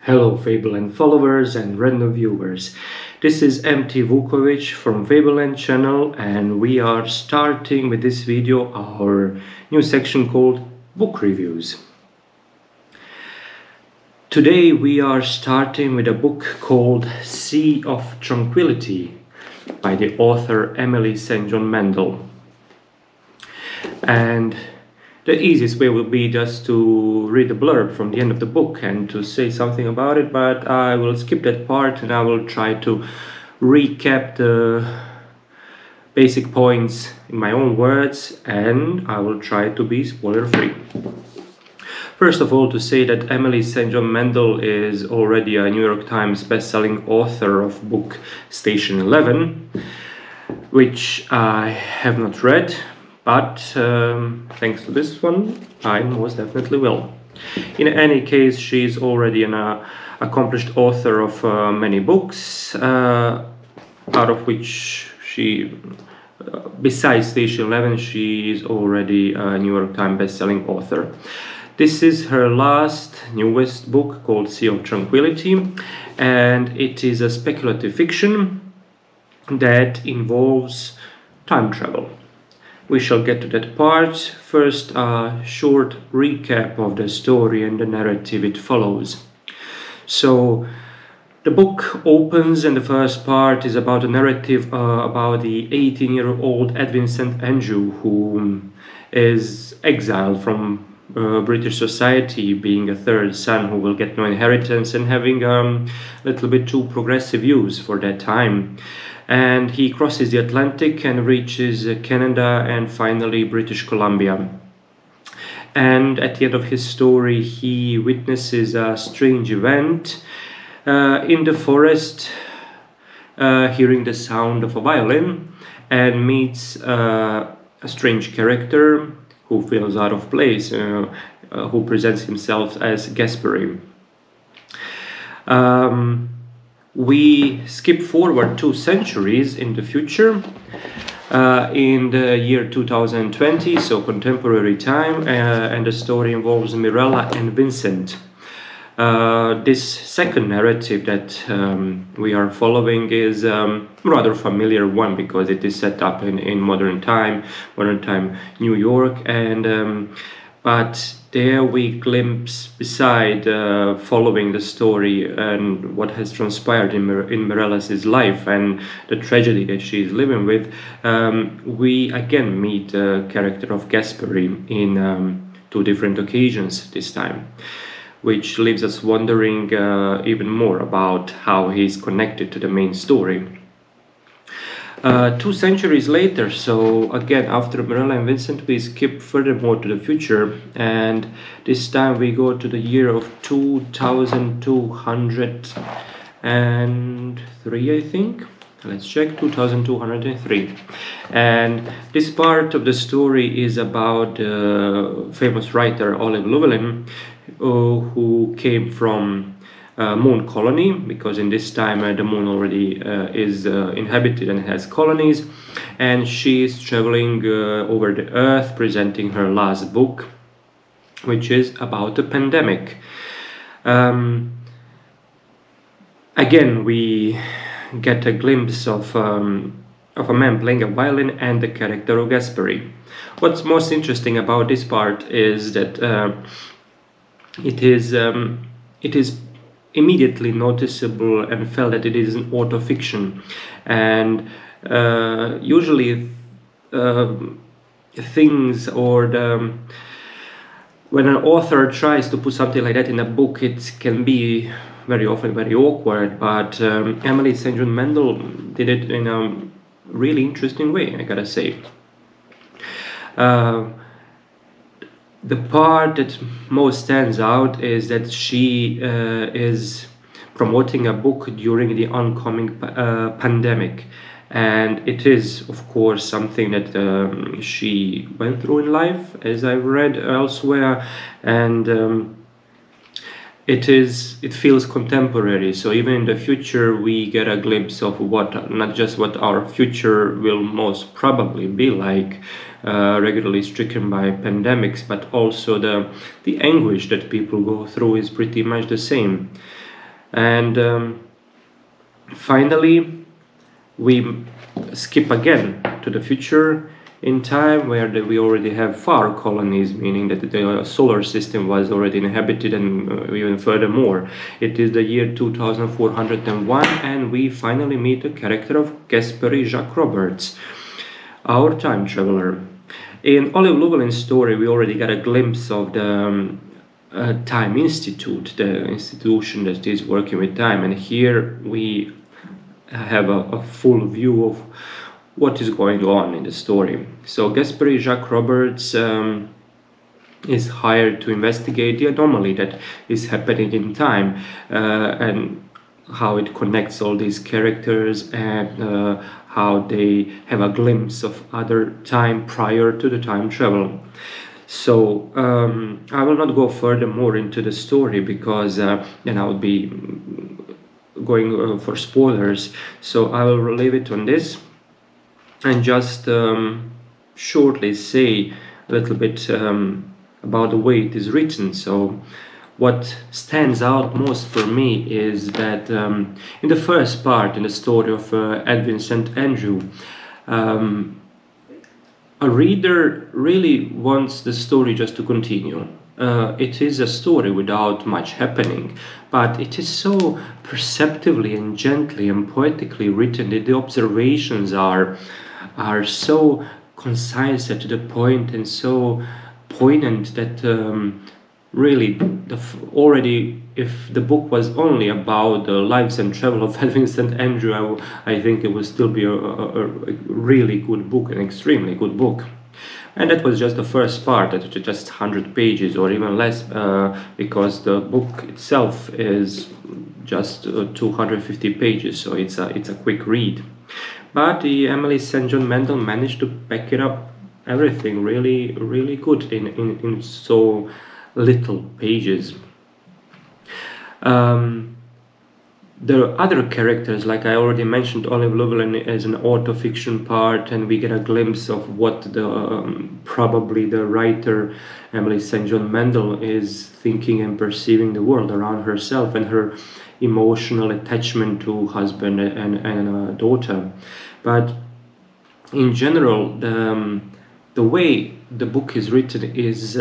Hello Fableland followers and random viewers. This is MT Vukovich from Fableland channel, and we are starting with this video our new section called Book Reviews. Today we are starting with a book called Sea of Tranquility by the author St.John Mandel. And the easiest way will be just to read the blurb from the end of the book and to say something about it, but I will skip that part and I will try to recap the basic points in my own words, and I will try to be spoiler free. First of all, to say that St.John Mandel is already a New York Times best-selling author of book Station 11, which I have not read. But thanks to this one, I most definitely will. In any case, she is already an accomplished author of many books, out of which she, besides Station 11, she is already a New York Times best-selling author. This is her newest book called Sea of Tranquility, and it is a speculative fiction that involves time travel. We shall get to that part. First, a short recap of the story and the narrative it follows. So, the book opens, and the first part is about a narrative about the 18-year-old Edwin St, who is exiled from British society, being a third son who will get no inheritance and having a little bit too progressive views for that time. And he crosses the Atlantic and reaches Canada and finally British Columbia. And at the end of his story, he witnesses a strange event in the forest, hearing the sound of a violin, and meets a strange character who feels out of place, who presents himself as Gasperi. We skip forward 2 centuries in the future, in the year 2020, so contemporary time, and the story involves Mirella and Vincent. This second narrative that we are following is a rather familiar one because it is set up in modern time New York, and but there we glimpse, beside following the story and what has transpired in Mirella's life and the tragedy that she is living with, we again meet the character of Gasperi in 2 different occasions this time, which leaves us wondering even more about how he's connected to the main story. 2 centuries later, so again after Mirella and Vincent, we skip furthermore to the future, and this time we go to the year of 2203, I think. Let's check, 2203. And this part of the story is about the famous writer Olive Llewellyn, who came from moon colony, because in this time the moon already is inhabited and has colonies, and she is traveling over the earth presenting her last book, which is about the pandemic. Again, we get a glimpse of a man playing a violin and the character of Gasperi. What's most interesting about this part is that it is immediately noticeable and felt that it is an autofiction, and usually things or when an author tries to put something like that in a book, it can be very often very awkward, but St.John Mandel did it in a really interesting way, I gotta say. The part that most stands out is that she is promoting a book during the oncoming pandemic, and it is of course something that she went through in life, as I've read elsewhere, and it feels contemporary. So even in the future we get a glimpse of not just what our future will most probably be like, regularly stricken by pandemics, but also the anguish that people go through is pretty much the same. And finally, we skip again to the future in time, where we already have far colonies, meaning that the solar system was already inhabited, and even furthermore, it is the year 2401, and we finally meet the character of Gasperi Jacques Roberts, our time traveler. In Olive Llewellyn's story, we already got a glimpse of the Time Institute, the institution that is working with time, and here we have a full view of what is going on in the story. So Gasperi Jacques Roberts is hired to investigate the anomaly that is happening in time, and how it connects all these characters, and how they have a glimpse of other time prior to the time travel. So I will not go further more into the story, because then I would be going for spoilers. So I will leave it on this, and just shortly say a little bit about the way it is written. So what stands out most for me is that in the first part, in the story of Edwin St. a reader really wants the story just to continue. It is a story without much happening, but it is so perceptively and gently and poetically written that the observations are so concise and to the point, and so poignant, that really already, if the book was only about the lives and travel of Edwin St. I think it would still be a really good book, an extremely good book. And that was just the first part, that was just 100 pages or even less, because the book itself is just 250 pages, so it's a quick read. But the Emily St. John Mandel managed to pack it up, everything really, really good in so little pages. The other characters, like I already mentioned, Olive Llewellyn as an auto-fiction part, and we get a glimpse of what the probably the writer Emily St. John Mandel is thinking and perceiving the world around herself, and her emotional attachment to husband and a daughter. But in general, the way the book is written is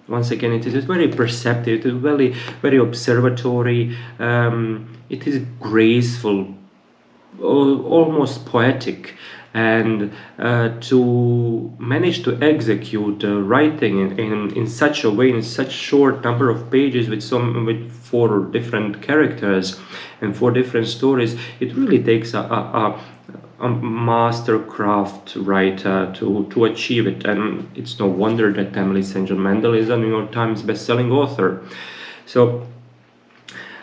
once again, it is very perceptive, it is very, very observatory, it is graceful, almost poetic, and to manage to execute writing in such a way, in such short number of pages, with 4 different characters and 4 different stories, it really takes a mastercraft writer to achieve it, and it's no wonder that Emily St. John Mandel is a New York Times best-selling author. So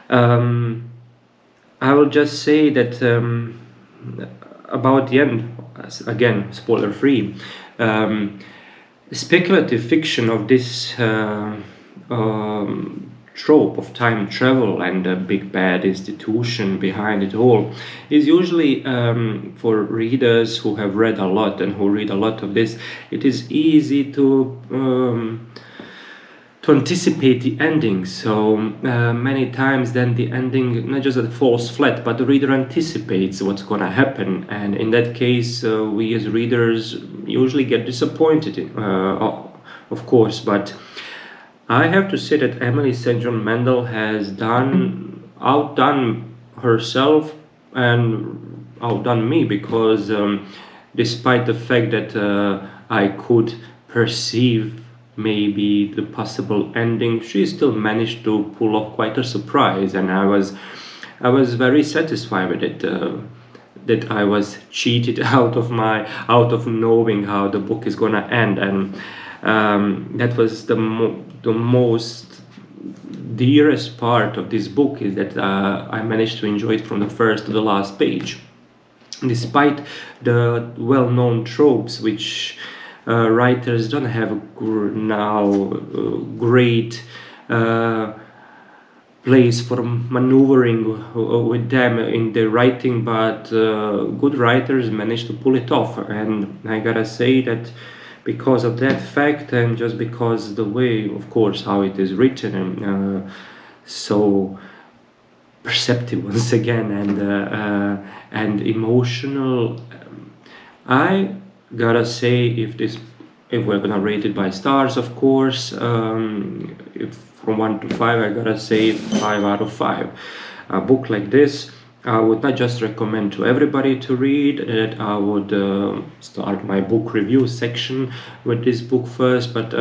I will just say that about the end, again spoiler-free, speculative fiction of this trope of time travel and the big bad institution behind it all is usually for readers who have read a lot and who read a lot of this, it is easy to anticipate the ending. So many times then the ending not just that falls flat, but the reader anticipates what's gonna happen, and in that case we as readers usually get disappointed, of course. But I have to say that Emily St. John Mandel has outdone herself and outdone me, because despite the fact that I could perceive maybe the possible ending, she still managed to pull off quite a surprise, and I was very satisfied with it. That I was cheated out of knowing how the book is gonna end, and that was the most dearest part of this book, is that I managed to enjoy it from the first to the last page, despite the well-known tropes which writers don't have now great place for maneuvering with them in their writing, but good writers manage to pull it off, and I gotta say that because of that fact, and just because the way, of course, how it is written, and so perceptive once again, and emotional. I gotta say, if we're gonna rate it by stars, of course, if from 1 to 5, I gotta say 5 out of 5. A book like this, I would not just recommend to everybody to read it. I would start my book review section with this book first, but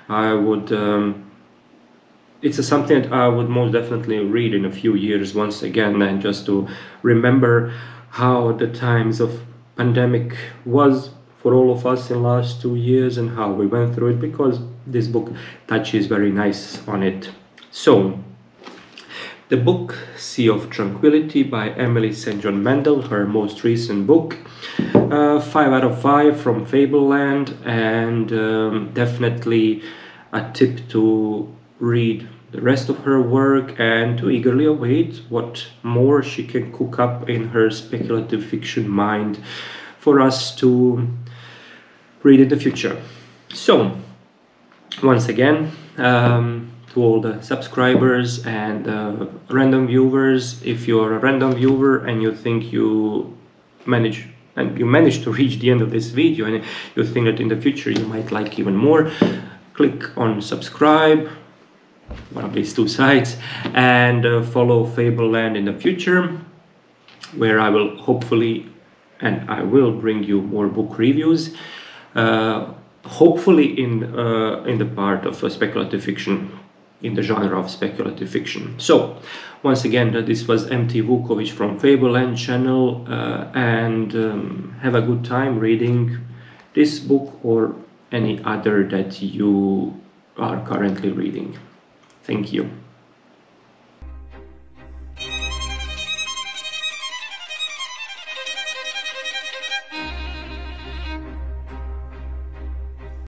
I would. It's something that I would most definitely read in a few years once again, and just to remember how the times of pandemic was for all of us in the last 2 years and how we went through it, because this book touches very nice on it. So, the book Sea of Tranquility by Emily St.John Mandel, her most recent book. 5 out of 5 from Fableland, and definitely a tip to read the rest of her work and to eagerly await what more she can cook up in her speculative fiction mind for us to read in the future. So, once again, to all the subscribers and random viewers, if you're a random viewer and you think you manage to reach the end of this video and you think that in the future you might like even more, click on subscribe, one of these two sites, and follow Fableland in the future, where I will hopefully and I will bring you more book reviews, hopefully in the part of speculative fiction, in the genre of speculative fiction. So once again, this was MT Vukovich from Fableland channel, and have a good time reading this book or any other that you are currently reading. Thank you.